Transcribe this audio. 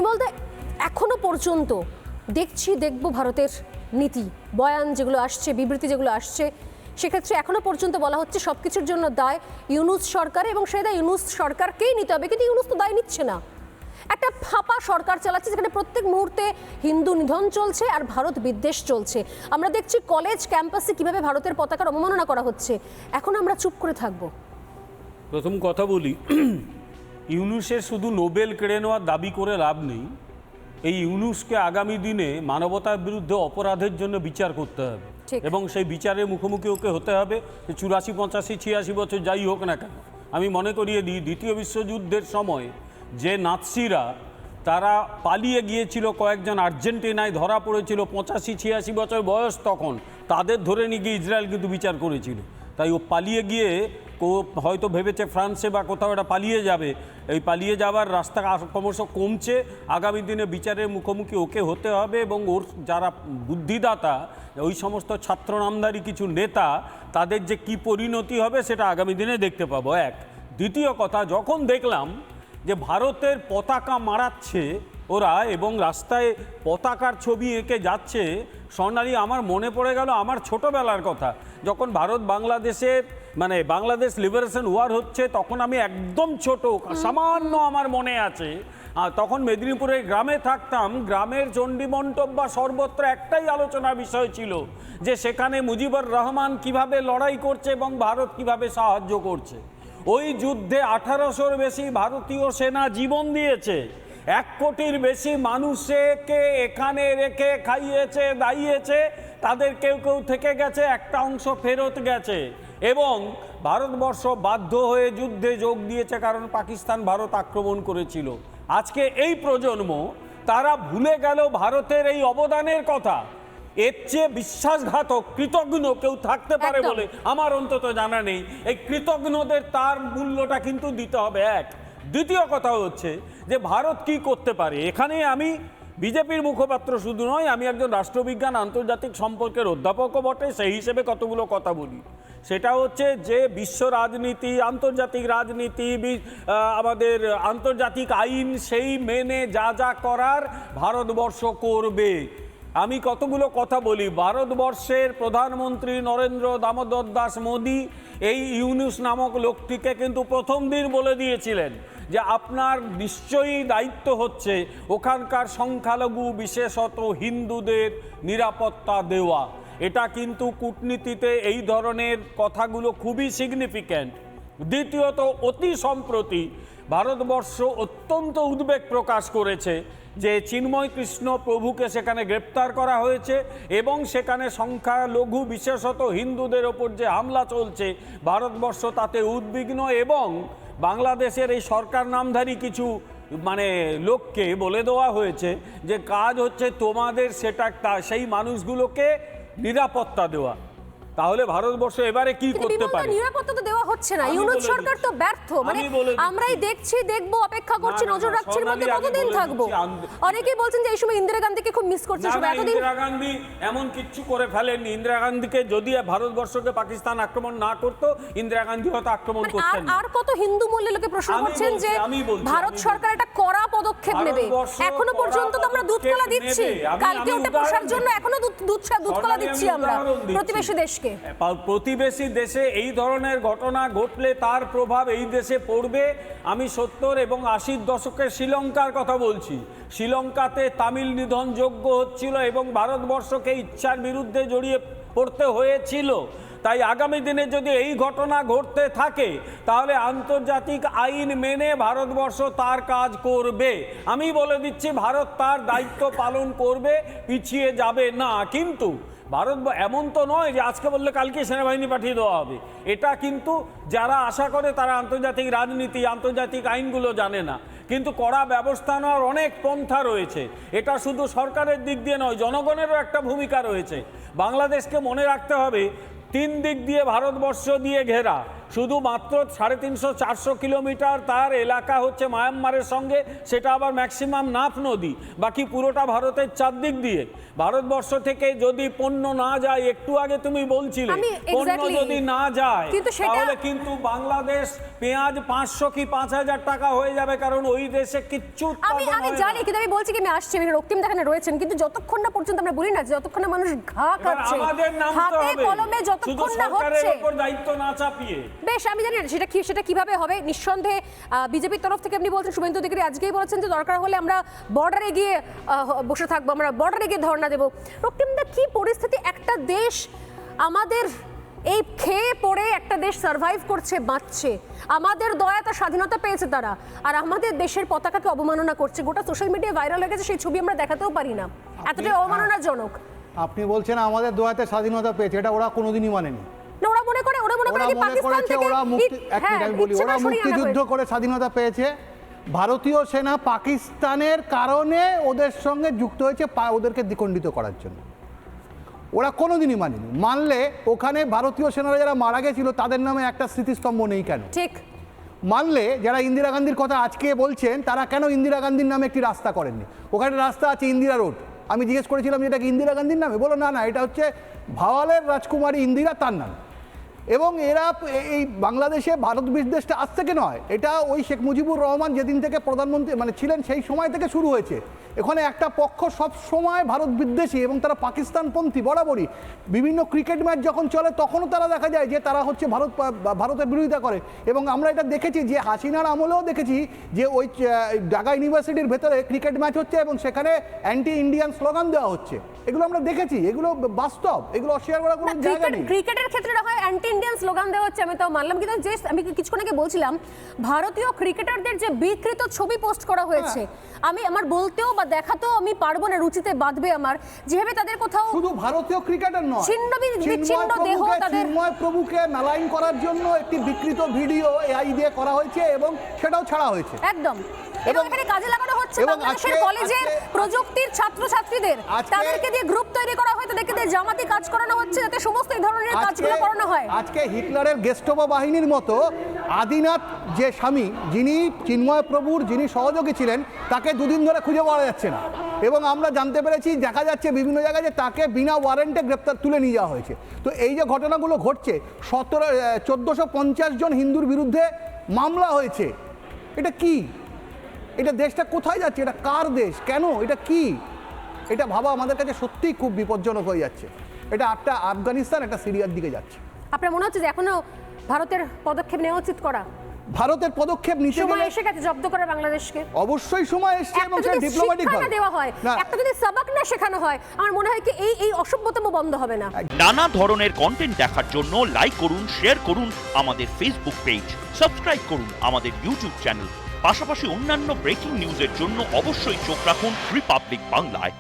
বলতে এখনো পর্যন্ত দেখবো ভারতের নীতি বয়ান যেগুলো আসছে, বিবৃতি যেগুলো আসছে, সেক্ষেত্রে এখনো পর্যন্ত বলা হচ্ছে সবকিছুর জন্য দায় ইউনূস সরকার এবং সেই দায় ইউনূস সরকারকেই নিতে হবে, কিন্তু ইউনূস তো দায় নিচ্ছে না। একটা ফাঁপা সরকার চালাচ্ছে যেখানে প্রত্যেক মুহূর্তে হিন্দু নিধন চলছে আর ভারত বিদ্বেষ চলছে। আমরা দেখছি কলেজ ক্যাম্পাসে কিভাবে ভারতের পতাকার অবমাননা করা হচ্ছে। এখন আমরা চুপ করে থাকবো? প্রথম কথা বলি, ইউনূসের শুধু নোবেল কেড়ে নেওয়ার দাবি করে লাভ নেই। এই ইউনূসকে আগামী দিনে মানবতার বিরুদ্ধে অপরাধের জন্য বিচার করতে হবে এবং সেই বিচারের মুখোমুখি ওকে হতে হবে। 84, 85, 86 বছর যাই হোক না কেন। আমি মনে করিয়ে দিই, দ্বিতীয় বিশ্বযুদ্ধের সময় যে নাৎসিরা তারা পালিয়ে গিয়েছিল, কয়েকজন আর্জেন্টিনায় ধরা পড়েছিল, 85, 86 বছর বয়স তখন, তাদের ধরে নিয়ে গিয়ে ইসরায়েল কিন্তু বিচার করেছিল। তাই ও পালিয়ে গিয়ে হয়তো ভেবেছে ফ্রান্সে বা কোথাও এটা পালিয়ে যাবে। এই পালিয়ে যাওয়ার রাস্তা ক্রমশ কমছে। আগামী দিনে বিচারের মুখোমুখি ওকে হতে হবে এবং ওর যারা বুদ্ধিদাতা, ওই সমস্ত ছাত্র নামধারী কিছু নেতা, তাদের যে কি পরিণতি হবে সেটা আগামী দিনে দেখতে পাবো। এক। দ্বিতীয় কথা, যখন দেখলাম যে ভারতের পতাকা মারাচ্ছে ওরা এবং রাস্তায় পতাকার ছবি এঁকে যাচ্ছে, স্বর্ণালী আমার মনে পড়ে গেল আমার ছোটবেলার কথা। যখন ভারত বাংলাদেশের বাংলাদেশ লিবারেশন ওয়ার হচ্ছে, তখন আমি একদম ছোট, সামান্য আমার মনে আছে। তখন মেদিনীপুরের গ্রামে থাকতাম। গ্রামের চণ্ডীমণ্ডপ বা সর্বত্র একটাই আলোচনার বিষয় ছিল যে সেখানে মুজিবুর রহমান কিভাবে লড়াই করছে এবং ভারত কিভাবে সাহায্য করছে। ওই যুদ্ধে 1800-র বেশি ভারতীয় সেনা জীবন দিয়েছে। 1 কোটির বেশি মানুষকে এখানে রেখে খাইয়েছে, দাইয়েছে। তাদের কেউ কেউ থেকে গেছে, একটা অংশ ফেরত গেছে এবং ভারতবর্ষ বাধ্য হয়ে যুদ্ধে যোগ দিয়েছে, কারণ পাকিস্তান ভারত আক্রমণ করেছিল। আজকে এই প্রজন্ম তারা ভুলে গেল ভারতের এই অবদানের কথা। এর চেয়ে বিশ্বাসঘাতক কৃতজ্ঞ কেউ থাকতে পারে বলে আমার অন্তত জানা নেই। এই কৃতজ্ঞদের তার মূল্যটা কিন্তু দিতে হবে। এক। দ্বিতীয় কথা হচ্ছে যে ভারত কি করতে পারে। এখানে আমি বিজেপির মুখপাত্র শুধু নয়, আমি একজন রাষ্ট্রবিজ্ঞান আন্তর্জাতিক সম্পর্কের অধ্যাপকও বটে, সেই হিসেবে কতগুলো কথা বলি। সেটা হচ্ছে যে বিশ্ব রাজনীতি, আন্তর্জাতিক রাজনীতি, আমাদের আন্তর্জাতিক আইন, সেই মেনে যা যা করার ভারতবর্ষ করবে। আমি কতগুলো কথা বলি। ভারতবর্ষের প্রধানমন্ত্রী নরেন্দ্র দামোদর দাস মোদী এই ইউনূস নামক লোকটিকে কিন্তু প্রথম দিন বলে দিয়েছিলেন যে আপনার নিশ্চয়ই দায়িত্ব হচ্ছে ওখানকার সংখ্যালঘু বিশেষত হিন্দুদের নিরাপত্তা দেওয়া। এটা কিন্তু কূটনীতিতে এই ধরনের কথাগুলো খুবই সিগনিফিক্যান্ট। দ্বিতীয়ত, অতি সম্প্রতি ভারতবর্ষ অত্যন্ত উদ্বেগ প্রকাশ করেছে যে চিন্ময় কৃষ্ণ প্রভুকে সেখানে গ্রেপ্তার করা হয়েছে এবং সেখানে সংখ্যালঘু বিশেষত হিন্দুদের ওপর যে হামলা চলছে, ভারতবর্ষ তাতে উদ্বিগ্ন এবং বাংলাদেশের এই সরকার নামধারী কিছু লোককে বলে দেওয়া হয়েছে যে কাজ হচ্ছে তোমাদের সেটা সেই মানুষগুলোকে নিরাপত্তা দেওয়া। তাহলে ভারতবর্ষ এবারে কি করতে পারে? নিরাপত্তা তো দেওয়া হচ্ছে না, ইউনূস সরকার তো ব্যর্থ। আমরাই দেখছি, দেখবো, অপেক্ষা করছি, নজর রাখছি, মধ্যে কতদিন থাকবো? অনেকেই বলছেন যে এই সময় ইন্দিরা গান্ধীকে খুব মিস করছে। ইন্দিরা গান্ধী এমন কিচ্ছু করে ফেলেননি। ইন্দিরা গান্ধীকে যদি ভারতবর্ষকে পাকিস্তান আক্রমণ না করতো, ইন্দিরা গান্ধী হয়তো আক্রমণ করতেন না। আর কত হিন্দু মূল্যে লোকে প্রশ্ন করছেন যে ভারত সরকার একটা কড়া পদক্ষেপ নেবে। এখনো পর্যন্ত তো আমরা দুধ কলা দিচ্ছি, কালকে ওটা প্রসার জন্য এখনো দুধ কলা দিচ্ছি আমরা প্রতিবেশী দেশকে। প্রতিবেশী দেশে এই ধরনের ঘটনা ঘটলে তার প্রভাব এই দেশে পড়বে। আমি 70 এবং 80-র দশকের শ্রীলঙ্কার কথা বলছি। শ্রীলঙ্কাতে তামিল নিধন যজ্ঞ হচ্ছিল এবং ভারতবর্ষকে ইচ্ছার বিরুদ্ধে জড়িয়ে পড়তে হয়েছিল। তাই আগামী দিনে যদি এই ঘটনা ঘটতে থাকে তাহলে আন্তর্জাতিক আইন মেনে ভারতবর্ষ তার কাজ করবে। আমি বলে দিচ্ছি, ভারত তার দায়িত্ব পালন করবে, পিছিয়ে যাবে না। কিন্তু ভারত এমন তো নয় যে আজকে বললে কালকে সেনাবাহিনী পাঠিয়ে দেওয়া হবে। এটা কিন্তু যারা আশা করে তারা আন্তর্জাতিক রাজনীতি, আন্তর্জাতিক আইনগুলো জানে না। কিন্তু কড়া ব্যবস্থা নেওয়ার অনেক পন্থা রয়েছে। এটা শুধু সরকারের দিক দিয়ে নয়, জনগণেরও একটা ভূমিকা রয়েছে। বাংলাদেশকে মনে রাখতে হবে 3 দিক দিয়ে ভারতবর্ষ দিয়ে ঘেরা। শুধু মাত্র 350-400 কিলোমিটার তার এলাকা হচ্ছে মায়ানমারের সঙ্গে, সেটা আবার ম্যাক্সিমাম নাফ নদী, বাকি পুরোটা ভারতের চারদিক দিয়ে। ভারতবর্ষ থেকে যদি পণ্য না যায়, একটু আগে তুমি বলছিলে আমি পণ্য exactly, যদি না যায় কিন্তু সেটা- তাহলে কিন্তু বাংলাদেশ পেঁয়াজ 500 কি 5000 টাকা হয়ে যাবে, কারণ ওই দেশে কিচ্ছু আমি উৎপাদন হয় না। জানি, কিন্তু আমি বলছি কি আমি আসছি, আমি রক্তিম দেখানে রয়েছেন, কিন্তু যতক্ষণ না পর্যন্ত আমরা বলি না যে যতক্ষণ না মানুষ ঘা এবার খাচ্ছে আমাদের নামতে হাতে হবে, কলমে শুধু যতক্ষণ না সরকারের হচ্ছে। উপর দায়িত্ব না চাপিয়ে। বেশ, আমি জানি না সেটা কিভাবে হবে। নিঃসন্দেহে বিজেপির তরফ থেকে আপনি বলছেন, শুভেন্দু অধিকারী আজকেই বলেছেন যে দরকার হলে আমরা বর্ডারে গিয়ে বসে থাকবো, আমরা বর্ডারে গিয়ে ধর্ণা দেবো। রক্তিমদা, কি পরিস্থিতি, একটা দেশ আমাদের এই খেয়ে পড়ে একটা দেশ সার্ভাইভ করছে, বাঁচছে, আমাদের দয়াতে স্বাধীনতা পেয়েছে তারা, আর আমাদের দেশের পতাকাকে অবমাননা করছে। গোটা সোশ্যাল মিডিয়ায় ভাইরাল হয়ে গেছে, সেই ছবি আমরা দেখাতেও পারি না, এতটাই অবমাননাজনক। আপনি বলছেন আমাদের দোয়াতে স্বাধীনতা পেয়েছে, এটা ওরা কোনোদিনই মানেনি। না, ওরা মনে করে ওরা কি মনে পাকিস্তান করেছে থেকে ওরা এক মিনিট আমি বলি, ওরা মুক্তিযুদ্ধ করে স্বাধীনতা পেয়েছে। ভারতীয় সেনা পাকিস্তানের কারণে ওদের সঙ্গে যুক্ত হয়েছে ওদেরকে দ্বিখণ্ডিত করার জন্য। ওরা কোনোদিনই মানেনি। মানলে ওখানে ভারতীয় সেনারা যারা মারা গেছিল তাদের নামে একটা স্মৃতিস্তম্ভ নেই কেন? ঠিক। মানলে যারা ইন্দিরা গান্ধীর কথা আজকে বলছেন তারা কেন ইন্দিরা গান্ধীর নামে একটি রাস্তা করেননি? ওখানে রাস্তা আছে ইন্দিরা রোড। আমি জিজ্ঞেস করেছিলাম যে এটা কি ইন্দিরা গান্ধীর নামে? বলো না, এটা হচ্ছে ভাওয়ালের রাজকুমারী ইন্দিরা, তার নাম। এবং এরা এই বাংলাদেশে ভারত বিদ্বেষটা আজ থেকে নয়, এটা ওই শেখ মুজিবুর রহমান যেদিন থেকে প্রধানমন্ত্রী ছিলেন সেই সময় থেকে শুরু হয়েছে। এখানে একটা পক্ষ সব সময় ভারত বিদ্বেষী এবং তারা পাকিস্তানপন্থী বরাবরই। বিভিন্ন ক্রিকেট ম্যাচ যখন চলে তখনও তারা দেখা যায় যে তারা হচ্ছে ভারতের বিরোধিতা করে। এবং আমরা এটা দেখেছি যে হাসিনার আমলেও দেখেছি যে ওই ঢাকা ইউনিভার্সিটির ভেতরে ক্রিকেট ম্যাচ হচ্ছে এবং সেখানে অ্যান্টি ইন্ডিয়ান স্লোগান দেওয়া হচ্ছে। এগুলো আমরা দেখেছি, এগুলো বাস্তব, এগুলো অস্বীকার করার কোনো জায়গা নেই। ক্রিকেটের ক্ষেত্রে না হয় অ্যান্টি ইন্ডিয়ান স্লোগান দেওয়া হচ্ছে, আমি তাও মানলাম, কিন্তু যে আমি কিছুক্ষণ আগে বলছিলাম ভারতীয় ক্রিকেটারদের যে বিকৃত ছবি পোস্ট করা হয়েছে, আমি আমার বলতেও বা দেখাতেও আমি পারবো না, রুচিতে বাঁধবে আমার, যেভাবে তাদের কোথাও শুধু ভারতীয় ক্রিকেটার নয়, বিচ্ছিন্ন দেহ তাদের চিন্ময় প্রভুকে নালাইন করার জন্য একটি বিকৃত ভিডিও এআই দিয়ে করা হয়েছে এবং সেটাও ছাড়া হয়েছে একদম। এবং এখানে কাজে লাগানো হচ্ছে বাংলাদেশের কলেজের প্রযুক্তির ছাত্রছাত্রীদের, তাদেরকে দিয়ে গ্রুপ তৈরি করা হয়, তাদেরকে দিয়ে জামাতি কাজ করানো হচ্ছে যাতে সমস্ত এই ধরনের কাজগুলো করানো হয়। আজকে হিটলারের গেস্টোবা বাহিনীর মতো আদিনাথ যে স্বামী, যিনি চিন্ময় প্রভুর যিনি সহযোগী ছিলেন, তাকে দুদিন ধরে খুঁজে পাওয়া যাচ্ছে না। এবং আমরা জানতে পেরেছি, দেখা যাচ্ছে বিভিন্ন জায়গায় যে তাকে বিনা ওয়ারেন্টে গ্রেপ্তার তুলে নিয়ে যাওয়া হয়েছে। তো এই যে ঘটনাগুলো ঘটছে, 1450 জন হিন্দুর বিরুদ্ধে মামলা হয়েছে। এটা কি? এটা দেশটা কোথায় যাচ্ছে? এটা কার দেশ? কেন? এটা কি? এটা ভাবা আমাদের কাছে সত্যিই খুব বিপজ্জনক হয়ে যাচ্ছে। এটা একটা আফগানিস্তান, একটা সিরিয়ার দিকে যাচ্ছে। আপনার মনে হচ্ছে যে এখনো ভারতের পদক্ষেপ নেওয়া উচিত করা? ভারতের পদক্ষেপ নিতে সময় গেলে এসে গেছে জব্দ করে বাংলাদেশকে। অবশ্যই সময় এসেছে এবং সেটা ডিপ্লোম্যাটিক ভাবে দেওয়া হয়, একটা যদি সবক না শেখানো হয়, আমার মনে হয় কি এই অসভ্যতম বন্ধ হবে না। নানা ধরনের কন্টেন্ট দেখার জন্য লাইক করুন, শেয়ার করুন আমাদের ফেসবুক পেজ, সাবস্ক্রাইব করুন আমাদের ইউটিউব চ্যানেল। পাশাপাশি অন্যান্য ব্রেকিং নিউজের জন্য অবশ্যই চোখ রাখুন রিপাবলিক বাংলায়।